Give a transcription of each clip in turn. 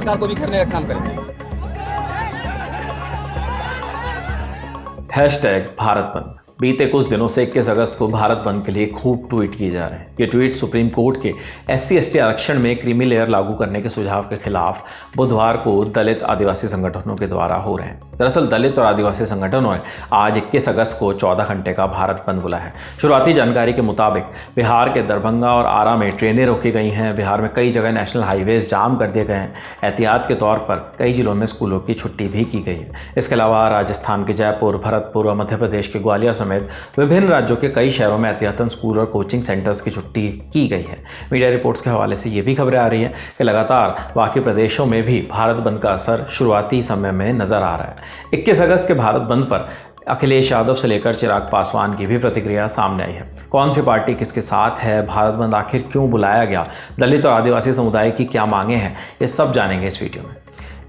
सरकार को भी करने का काम करें। भारत बंद। बीते कुछ दिनों से 21 अगस्त को भारत बंद के लिए खूब ट्वीट किए जा रहे हैं। ये ट्वीट सुप्रीम कोर्ट के SC/ST आरक्षण में क्रीमी लेयर लागू करने के सुझाव के खिलाफ बुधवार को दलित आदिवासी संगठनों के द्वारा हो रहे हैं। दरअसल दलित और आदिवासी संगठनों ने आज 21 अगस्त को 14 घंटे का भारत बंद बुलाया है। शुरुआती जानकारी के मुताबिक बिहार के दरभंगा और आरा में ट्रेनें रोकी गई हैं। बिहार में कई जगह नेशनल हाईवेज जाम कर दिए गए हैं। एहतियात के तौर पर कई जिलों में स्कूलों की छुट्टी भी की गई है। इसके अलावा राजस्थान के जयपुर, भरतपुर और मध्य प्रदेश के ग्वालियर समेत विभिन्न राज्यों के कई शहरों में एहतियातन स्कूल और कोचिंग सेंटर्स की छुट्टी की गई है। मीडिया रिपोर्ट्स के हवाले से ये भी खबरें आ रही हैं कि लगातार बाकी प्रदेशों में भी भारत बंद का असर शुरुआती समय में नजर आ रहा है। 21 अगस्त के भारत बंद पर अखिलेश यादव से लेकर चिराग पासवान की भी प्रतिक्रिया सामने आई है। कौन सी पार्टी किसके साथ है, भारत बंद आखिर क्यों बुलाया गया, दलित और आदिवासी समुदाय की क्या मांगे हैं, ये सब जानेंगे इस वीडियो में।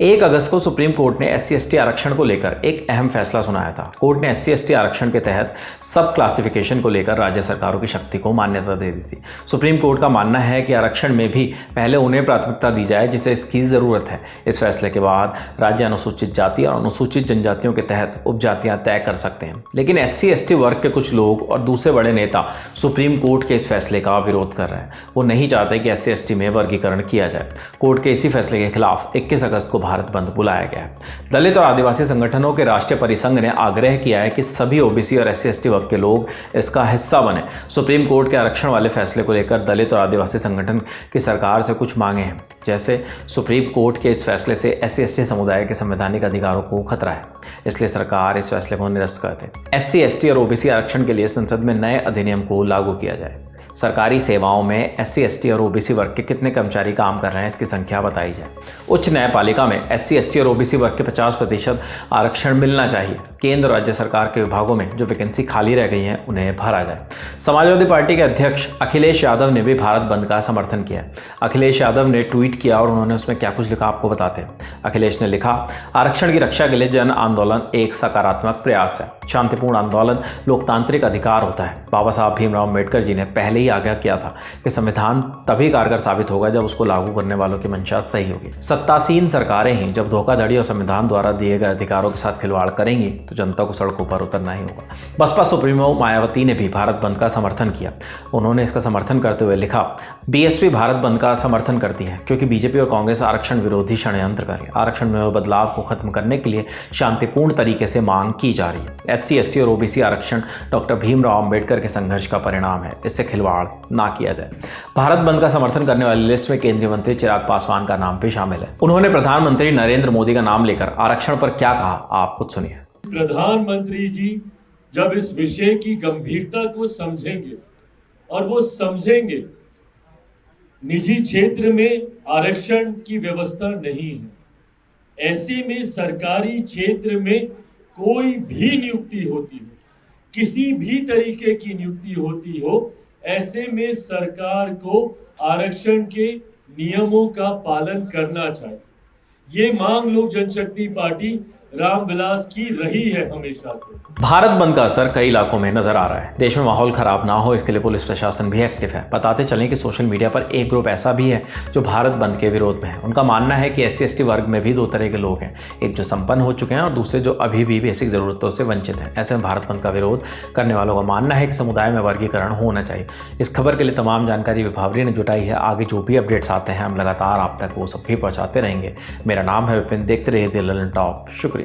1 अगस्त को सुप्रीम कोर्ट ने SC/ST आरक्षण को लेकर एक अहम फैसला सुनाया था। कोर्ट ने SC/ST आरक्षण के तहत सब क्लासिफिकेशन को लेकर राज्य सरकारों की शक्ति को मान्यता दे दी थी। सुप्रीम कोर्ट का मानना है कि आरक्षण में भी पहले उन्हें प्राथमिकता दी जाए जिसे इसकी ज़रूरत है। इस फैसले के बाद राज्य अनुसूचित जाति और अनुसूचित जनजातियों के तहत उपजातियां तय कर सकते हैं। लेकिन SC/ST वर्ग के कुछ लोग और दूसरे बड़े नेता सुप्रीम कोर्ट के इस फैसले का विरोध कर रहे हैं। वो नहीं चाहते कि SC/ST में वर्गीकरण किया जाए। कोर्ट के इसी फैसले के खिलाफ 21 अगस्त को भारत बंद बुलाया गया है। दलित और आदिवासी संगठनों के राष्ट्रीय परिसंघ ने आग्रह किया है कि सभी OBC और SC/ST वर्ग के लोग इसका हिस्सा बने। सुप्रीम कोर्ट के आरक्षण वाले फैसले को लेकर दलित और आदिवासी संगठन की सरकार से कुछ मांगे हैं। जैसे सुप्रीम कोर्ट के इस फैसले से SC/ST समुदाय के संवैधानिक अधिकारों को खतरा है, इसलिए सरकार इस फैसले को निरस्त कर दे। SC/ST और OBC आरक्षण के लिए संसद में नए अधिनियम को लागू किया जाए। सरकारी सेवाओं में SC/ST और OBC वर्ग के कितने कर्मचारी काम कर रहे हैं, इसकी संख्या बताई जाए। उच्च न्यायपालिका में SC/ST और OBC वर्ग के 50% आरक्षण मिलना चाहिए। केंद्र और राज्य सरकार के विभागों में जो वैकेंसी खाली रह गई हैं उन्हें भरा जाए। समाजवादी पार्टी के अध्यक्ष अखिलेश यादव ने भी भारत बंद का समर्थन किया। अखिलेश यादव ने ट्वीट किया और उन्होंने उसमें क्या कुछ लिखा आपको बताते हैं। अखिलेश ने लिखा, आरक्षण की रक्षा के लिए जन आंदोलन एक सकारात्मक प्रयास है। शांतिपूर्ण आंदोलन लोकतांत्रिक अधिकार होता है। बाबा साहब भीमराव अम्बेडकर जी ने पहले ही आगाह किया था कि संविधान तभी कारगर साबित होगा जब उसको लागू करने वालों की मंशा सही होगी। सत्तासीन सरकारें ही जब धोखाधड़ी और संविधान द्वारा दिए गए अधिकारों के साथ खिलवाड़ करेंगी तो जनता को सड़कों पर उतरना ही होगा। बसपा सुप्रीमो मायावती ने भी भारत बंद का समर्थन किया। उन्होंने इसका समर्थन करते हुए लिखा, BSP भारत बंद का समर्थन करती है क्योंकि BJP और कांग्रेस आरक्षण विरोधी षड्यंत्र कर रही है। आरक्षण में बदलाव को खत्म करने के लिए शांतिपूर्ण तरीके से मांग की जा रही है। SC/ST और OBC आरक्षण डॉक्टर भीमराव अम्बेडकर के संघर्ष का परिणाम है, इससे खिलवाड़ ना किया जाए। भारत बंद का समर्थन करने वाली लिस्ट में केंद्रीय मंत्री चिराग पासवान का नाम भी शामिल है। उन्होंने प्रधानमंत्री नरेंद्र मोदी का नाम लेकर आरक्षण पर क्या कहा, आप खुद सुनिए। प्रधानमंत्री जी जब इस विषय की गंभीरता को समझेंगे और वो समझेंगे निजी क्षेत्र में आरक्षण की व्यवस्था नहीं है, ऐसे में सरकारी क्षेत्र में कोई भी नियुक्ति होती हो, किसी भी तरीके की नियुक्ति होती हो, ऐसे में सरकार को आरक्षण के नियमों का पालन करना चाहिए। ये मांग लोक जनशक्ति पार्टी रामविलास की रही है हमेशा से। भारत बंद का असर कई इलाकों में नजर आ रहा है। देश में माहौल खराब ना हो इसके लिए पुलिस प्रशासन भी एक्टिव है। बताते चलें कि सोशल मीडिया पर एक ग्रुप ऐसा भी है जो भारत बंद के विरोध में है। उनका मानना है कि SC/ST वर्ग में भी 2 तरह के लोग हैं, एक जो संपन्न हो चुके हैं और दूसरे जो अभी भी बेसिक जरूरतों से वंचित हैं। ऐसे में भारत बंद का विरोध करने वालों का मानना है कि समुदाय में वर्गीकरण होना चाहिए। इस खबर के लिए तमाम जानकारी विभावरी ने जुटाई है। आगे जो भी अपडेट्स आते हैं हम लगातार आप तक वो सब भी पहुँचाते रहेंगे। मेरा नाम है विपिन, देखते रहिए द ललन टॉप। शुक्रिया।